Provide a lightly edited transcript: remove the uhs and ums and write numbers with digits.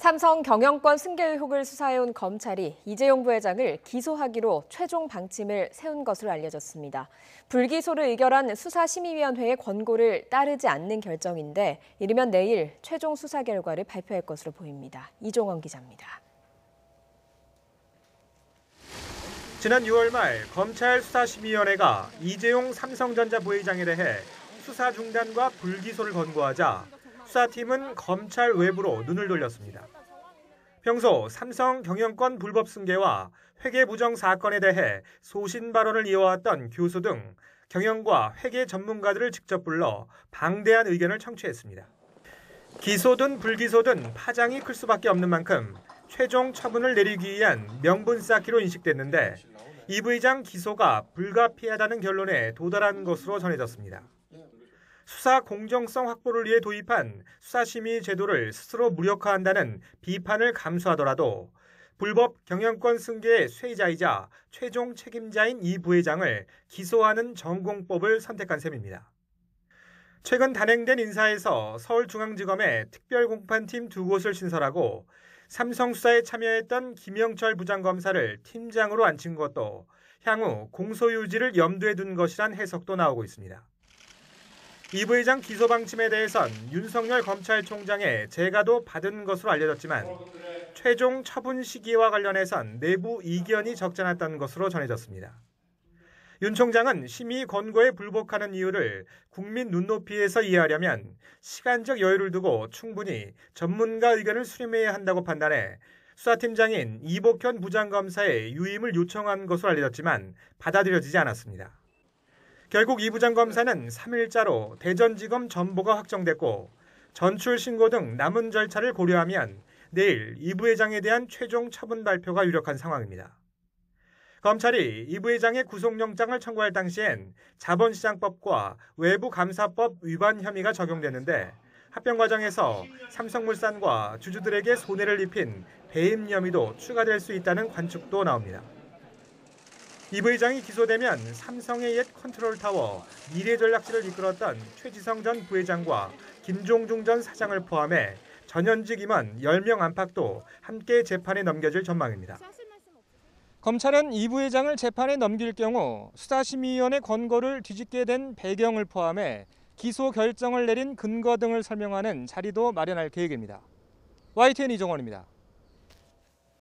삼성 경영권 승계 의혹을 수사해온 검찰이 이재용 부회장을 기소하기로 최종 방침을 세운 것으로 알려졌습니다. 불기소를 의결한 수사심의위원회의 권고를 따르지 않는 결정인데 이르면 내일 최종 수사 결과를 발표할 것으로 보입니다. 이종원 기자입니다. 지난 6월 말 검찰 수사심의위원회가 이재용 삼성전자 부회장에 대해 수사 중단과 불기소를 권고하자 수사팀은 검찰 외부로 눈을 돌렸습니다. 평소 삼성 경영권 불법 승계와 회계 부정 사건에 대해 소신 발언을 이어왔던 교수 등 경영과 회계 전문가들을 직접 불러 방대한 의견을 청취했습니다. 기소든 불기소든 파장이 클 수밖에 없는 만큼 최종 처분을 내리기 위한 명분 쌓기로 인식됐는데 이 부회장 기소가 불가피하다는 결론에 도달한 것으로 전해졌습니다. 수사 공정성 확보를 위해 도입한 수사심의 제도를 스스로 무력화한다는 비판을 감수하더라도 불법 경영권 승계의 쇠이자이자 최종 책임자인 이 부회장을 기소하는 전공법을 선택한 셈입니다. 최근 단행된 인사에서 서울중앙지검에 특별공판팀 2곳을 신설하고 삼성 수사에 참여했던 김영철 부장검사를 팀장으로 앉힌 것도 향후 공소유지를 염두에 둔 것이란 해석도 나오고 있습니다. 이 부회장 기소 방침에 대해선 윤석열 검찰총장의 재가도 받은 것으로 알려졌지만 최종 처분 시기와 관련해선 내부 이견이 적지 않았던 것으로 전해졌습니다. 윤 총장은 심의 권고에 불복하는 이유를 국민 눈높이에서 이해하려면 시간적 여유를 두고 충분히 전문가 의견을 수렴해야 한다고 판단해 수사팀장인 이복현 부장검사의 유임을 요청한 것으로 알려졌지만 받아들여지지 않았습니다. 결국 이 부장검사는 3일자로 대전지검 전보가 확정됐고 전출 신고 등 남은 절차를 고려하면 내일 이 부회장에 대한 최종 처분 발표가 유력한 상황입니다. 검찰이 이 부회장의 구속영장을 청구할 당시엔 자본시장법과 외부감사법 위반 혐의가 적용됐는데 합병 과정에서 삼성물산과 주주들에게 손해를 입힌 배임 혐의도 추가될 수 있다는 관측도 나옵니다. 이 부회장이 기소되면 삼성의 옛 컨트롤타워 미래전략실을 이끌었던 최지성 전 부회장과 김종중 전 사장을 포함해 전현직 임원 10명 안팎도 함께 재판에 넘겨질 전망입니다. 검찰은 이 부회장을 재판에 넘길 경우 수사심의위원회 권고를 뒤집게 된 배경을 포함해 기소 결정을 내린 근거 등을 설명하는 자리도 마련할 계획입니다. YTN 이종원입니다.